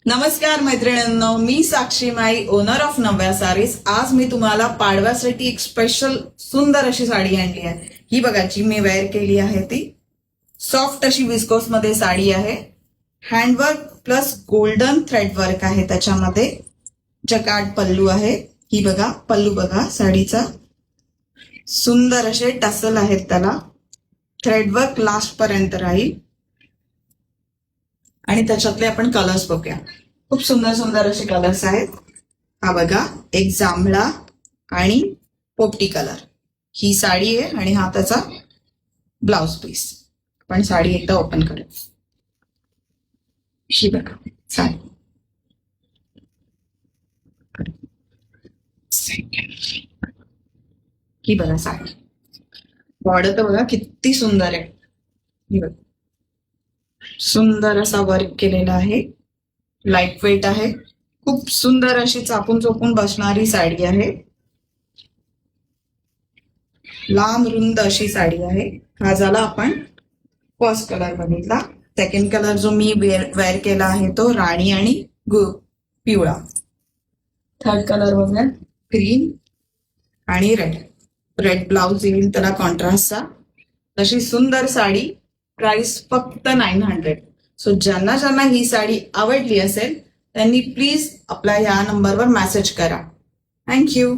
नमस्कार मैत्रिणींनो, मी साक्षी माई, ओनर ऑफ नव्या सारीज. आज मी तुम्हाला पाडव्यासाठी एक स्पेशल सुंदर अशी साडी आणली आहे. ही बघा, जी मी वेअर केली आहे ती सॉफ्ट अशी विस्कोस मध्ये साडी आहे. Handwork plus golden thread work आहे त्याच्यामध्ये. जकार्ड पल्लू आहे. ही बघा पल्लू, बघा साडीचा सुंदर असे टसल आहेत त्याला. थ्रेडवर्क लास्ट पर्यंत राहील आणि त्याच्यातले आपण कलर्स बघूया. खूप सुंदर सुंदर असे कलर्स आहेत. हा बघा, एक जांभळा आणि पोपटी कलर ही साडी आहे आणि हा त्याचा ब्लाउज पीस. आपण साडी एकदा ओपन करू. ही बघा साडी. ही बघा साडी. बॉर्डर तर बघा किती सुंदर आहे. ही बघा, सुंदर असा वर्क केलेला आहे. लाईट वेट आहे. खूप सुंदर अशी चापून चोपून बसणारी साडी आहे. लांब रुंद अशी साडी आहे. हा झाला आपण फर्स्ट कलर बघितला. सेकंड कलर जो मी वेअर केला आहे तो राणी आणि पिवळा. थर्ड कलर बघा, ग्रीन आणि रेड. रेड ब्लाउज येईल त्याला कॉन्ट्रास्टचा. तशी सुंदर साडी. प्राइस फक्त 900. सो ज्यांना ज्यांना ही साडी आवडली असेल त्यांनी प्लीज आपल्या या नंबरवर मेसेज करा. थँक्यू.